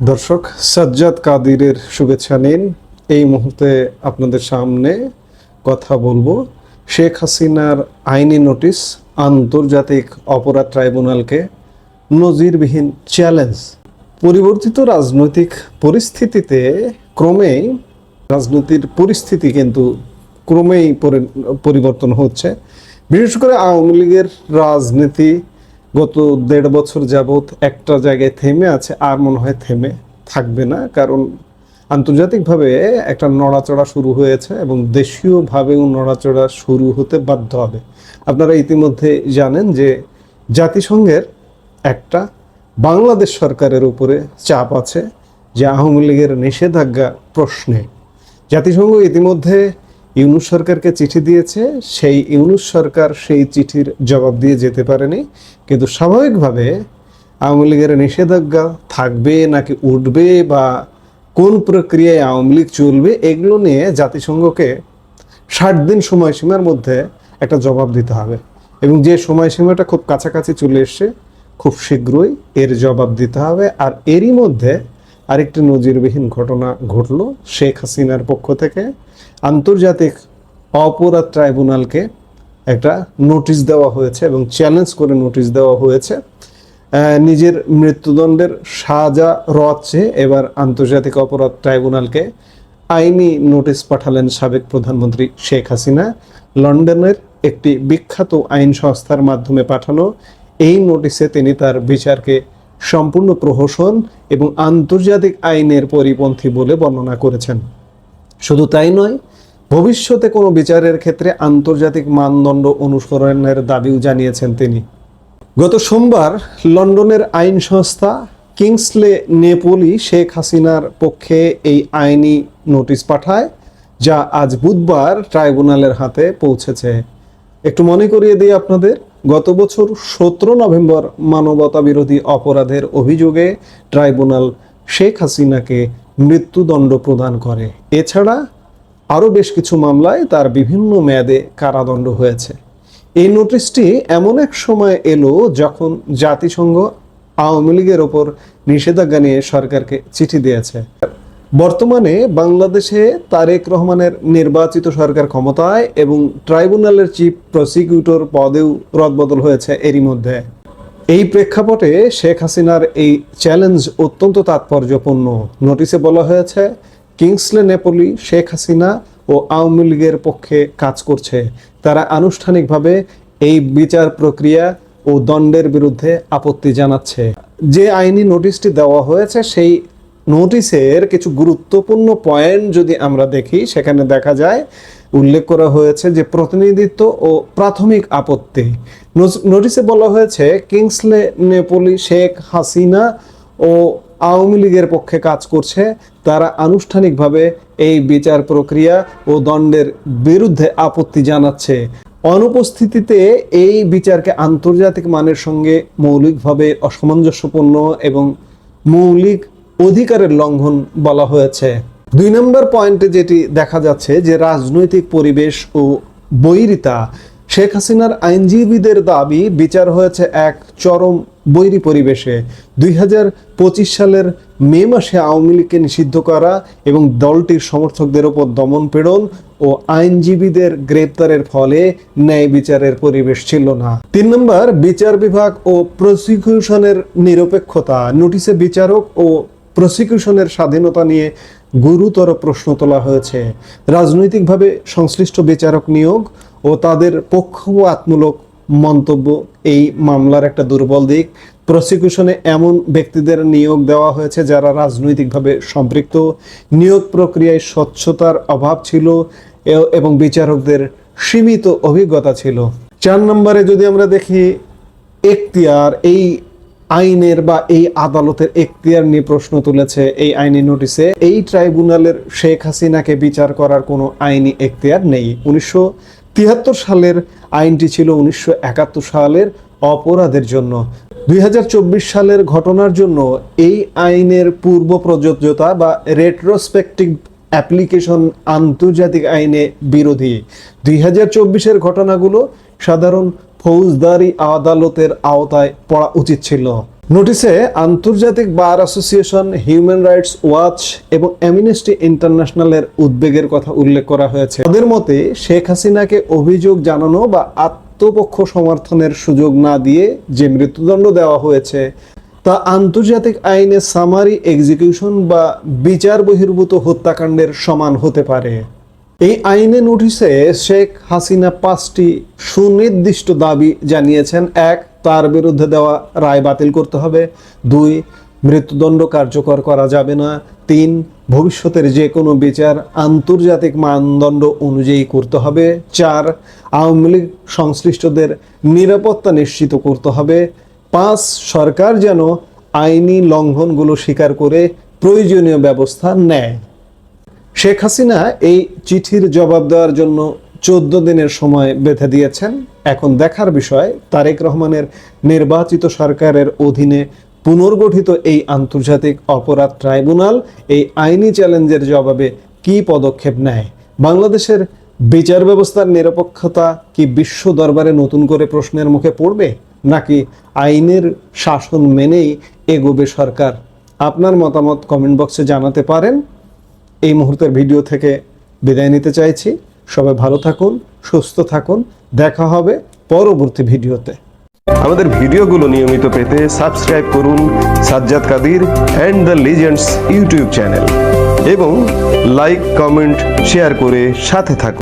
দর্শক, সাজ্জাদ কাদিরের শুভেচ্ছা নিন। এই মুহূর্তে আপনাদের সামনে কথা বলবো শেখ হাসিনার আইনি নোটিশ আন্তর্জাতিক অপরাধ ট্রাইব্যুনালকে নজিরবিহীন চ্যালেঞ্জ। পরিবর্তিত রাজনৈতিক পরিস্থিতিতে রাজনৈতিক পরিস্থিতি কিন্তু ক্রমেই পরিবর্তন হচ্ছে। বিশেষ করে আওয়ামী লীগের রাজনীতি গত 1.5 বছর যাবৎ একটা জায়গায় থেমে আছে, আর মনে হয় থেমে থাকবে না। কারণ আন্তর্জাতিকভাবে একটা নড়াচড়া শুরু হয়েছে এবং দেশীয়ভাবেও নড়াচড়া শুরু হতে বাধ্য হবে। আপনারা ইতিমধ্যে জানেন যে জাতিসংঘের একটা বাংলাদেশ সরকারের উপরে চাপ আছে যে আওয়ামী লীগের নিষেধাজ্ঞা প্রশ্নে। জাতিসংঘ ইতিমধ্যে ইউনূস সরকারকে চিঠি দিয়েছে। সেই ইউনূস সরকার সেই চিঠির জবাব দিয়ে যেতে পারেনি। কিন্তু স্বাভাবিকভাবে আওয়ামী লীগের নিষেধাজ্ঞা থাকবে নাকি উঠবে বা কোন প্রক্রিয়ায় আওয়ামী লীগ চলবে, এগুলো নিয়ে জাতিসংঘকে 60 দিন সময়সীমার মধ্যে একটা জবাব দিতে হবে। এবং যে সময়সীমাটা খুব কাছাকাছি চলে এসছে, খুব শীঘ্রই এর জবাব দিতে হবে। আর এরই মধ্যে আরেকটি নজিরবিহীন ঘটনা ঘটলো। শেখ হাসিনার পক্ষ থেকে আন্তর্জাতিক অপরাধ ট্রাইব্যুনালকে একটা নোটিশ দেওয়া হয়েছে এবং চ্যালেঞ্জ করে নোটিশ দেওয়া হয়েছে। নিজের মৃত্যুদণ্ডের সাজা রচ্ছে এবার আন্তর্জাতিক অপরাধ ট্রাইব্যুনালকে আইনি নোটিশ পাঠালেন সাবেক প্রধানমন্ত্রী শেখ হাসিনা। লন্ডনের একটি বিখ্যাত আইন সংস্থার মাধ্যমে পাঠানো এই নোটিশে তিনি তার বিচারকে সম্পূর্ণ প্রহসন এবং আন্তর্জাতিক আইনের পরিপন্থী বলে বর্ণনা করেছেন। শুধু তাই নয়, ভবিষ্যতে কোনো বিচারের ক্ষেত্রে আন্তর্জাতিক মানদণ্ড অনুসরণের দাবিও জানিয়েছেন তিনি। গত সোমবার লন্ডনের আইন সংস্থা কিংসলে নেপোলি শেখ হাসিনার পক্ষে এই আইনি নোটিশ পাঠায়, যা আজ বুধবার ট্রাইব্যুনালের হাতে পৌঁছেছে। একটু মনে করিয়ে দিই আপনাদের, গত বছর 17 নভেম্বর মানবতা বিরোধী অপরাধের অভিযোগে ট্রাইব্যুনাল শেখ হাসিনাকে মৃত্যুদণ্ড প্রদান করে। এছাড়া আরও বেশ কিছু মামলায় তার বিভিন্ন মেয়াদে কারাদণ্ড হয়েছে। এই নোটিশটি এমন এক সময় এলো যখন জাতিসংঘ আওয়ামী লীগের ওপর নিষেধাজ্ঞা নিয়ে সরকারকে চিঠি দিয়েছে। বর্তমানে বাংলাদেশে তারেক রহমানের নির্বাচিত সরকার ক্ষমতায় এবং ট্রাইব্যুনালের চিফ প্রসিকিউটর পদেও রদবদল হয়েছে এরই মধ্যে। এই প্রেক্ষাপটে শেখ হাসিনার এই চ্যালেঞ্জ অত্যন্ত তাৎপর্যপূর্ণ। নোটিশে বলা হয়েছে, কিংসলে নেপোলি শেখ হাসিনা ও আওয়ামী লীগের পক্ষে কাজ করছে। তারা আনুষ্ঠানিকভাবে এই বিচার প্রক্রিয়া ও দণ্ডের বিরুদ্ধে আপত্তি জানাচ্ছে। যে আইনি নোটিশটি দেওয়া হয়েছে, সেই নোটিশের কিছু গুরুত্বপূর্ণ পয়েন্ট যদি আমরা দেখি, সেখানে দেখা যায় উল্লেখ করা হয়েছে যে প্রতিনিধিত্ব ও প্রাথমিক আপত্তি। নোটিশে বলা হয়েছে কিংসলে নেপোলি শেখ হাসিনা ও আওয়ামী লীগের পক্ষে কাজ করছে। তারা আনুষ্ঠানিকভাবে এই বিচার প্রক্রিয়া ও দণ্ডের বিরুদ্ধে আপত্তি জানাচ্ছে। অনুপস্থিতিতে এই বিচারকে আন্তর্জাতিক মানের সঙ্গে মৌলিকভাবে অসামঞ্জস্যপূর্ণ এবং মৌলিক অধিকারের লঙ্ঘন বলা হয়েছে। 2 নম্বর পয়েন্টে যেটি দেখা যাচ্ছে যে রাজনৈতিক পরিবেশ ও বৈরিতা। শেখ হাসিনার আইনজীবীদের দাবি বিচার হয়েছে এক চরম বৈরী পরিবেশে। 2025 সালের মে মাসে আওয়ামী লীগকে নিষিদ্ধ করা এবং দলটির সমর্থকদের ওপর দমনপীড়ন ও আইনজীবীদের গ্রেপ্তারের ফলে ন্যায় বিচারের পরিবেশ ছিল না। 3 নম্বর, বিচার বিভাগ ও প্রসিকিউশনের নিরপেক্ষতা। নোটিশে বিচারক ও প্রসিকিউশনের স্বাধীনতা নিয়ে গুরুতর প্রশ্ন তোলা হয়েছে। রাজনৈতিকভাবে সংশ্লিষ্ট বিচারক নিয়োগ ও তাদের পক্ষপাতমূলক মন্তব্য এই মামলার একটা দুর্বল দিক। প্রসিকিউশনে এমন ব্যক্তিদের নিয়োগ দেওয়া হয়েছে যারা রাজনৈতিকভাবে সম্পৃক্ত। নিয়োগ প্রক্রিয়ায় স্বচ্ছতার অভাব ছিল এবং বিচারকদের সীমিত অভিজ্ঞতা ছিল। 4 নম্বরে যদি আমরা দেখি এখতিয়ার, এই আইনের বা এই আদালতের এখতিয়ার নিয়ে প্রশ্ন তুলেছে এই আইনি নোটিশে। এই ট্রাইব্যুনালের শেখ হাসিনাকে বিচার করার কোনো আইনি এখতিয়ার নেই। 1973 সালের আইনটি ছিল 1971 সালের অপরাধের জন্য। 2024 সালের ঘটনার জন্য এই আইনের পূর্ব প্রযোজ্যতা বা রেট্রোস্পেক্টিভ অ্যাপ্লিকেশন আন্তর্জাতিক আইনে বিরোধী। 2024-এর ঘটনাগুলো সাধারণ ফৌজদারি আদালতের আওতায় পড়া উচিত ছিল। নোটিশে আন্তর্জাতিক bar association, human rights watch এবং অ্যামনেস্টি ইন্টারন্যাশনালের উদ্বেগের কথা উল্লেখ করা হয়েছে। তাদের মতে শেখ হাসিনাকে অভিযোগ জানানো বা আত্মপক্ষ সমর্থনের সুযোগ না দিয়ে যে মৃত্যুদণ্ড দেওয়া হয়েছে তা আন্তর্জাতিক আইনে সামারি এক্সিকিউশন বা বিচার বহির্ভূত হত্যাকাণ্ডের সমান হতে পারে। এই আইনে নোটিশে শেখ হাসিনা 5টি সুনির্দিষ্ট দাবি জানিয়েছেন। 1, তার বিরুদ্ধে দেওয়া রায় বাতিল করতে হবে। 2, মৃত্যুদণ্ড কার্যকর করা যাবে না। 3, ভবিষ্যতের যে কোনো বিচার আন্তর্জাতিক মানদণ্ড অনুযায়ী করতে হবে। 4, আওয়ামী লীগ সংশ্লিষ্টদের নিরাপত্তা নিশ্চিত করতে হবে। 5, সরকার যেন আইনি লঙ্ঘনগুলো স্বীকার করে প্রয়োজনীয় ব্যবস্থা নেয়। শেখ হাসিনা এই চিঠির জবাব দেওয়ার জন্য 14 দিনের সময় বেঁধে দিয়েছেন। এখন দেখার বিষয় তারেক রহমানের নির্বাচিত সরকারের অধীনে পুনর্গঠিত এই আন্তর্জাতিক অপরাধ ট্রাইব্যুনাল এই আইনি চ্যালেঞ্জের জবাবে কি পদক্ষেপ নেয়। বাংলাদেশের বিচার ব্যবস্থার নিরপেক্ষতা কি বিশ্ব দরবারে নতুন করে প্রশ্নের মুখে পড়বে, নাকি আইনের শাসন মেনেই এগোবে সরকার? আপনার মতামত কমেন্ট বক্সে জানাতে পারেন। এই মুহূর্তের ভিডিও থেকে বিদায় নিতে চাইছি। সবাই ভালো থাকুন, সুস্থ থাকুন। দেখা হবে পরবর্তী ভিডিওতে। আমাদের ভিডিওগুলো নিয়মিত পেতে সাবস্ক্রাইব করুন Sajjad Kadir and the legends YouTube channel এবং লাইক, কমেন্ট, শেয়ার করে সাথে থাকুন।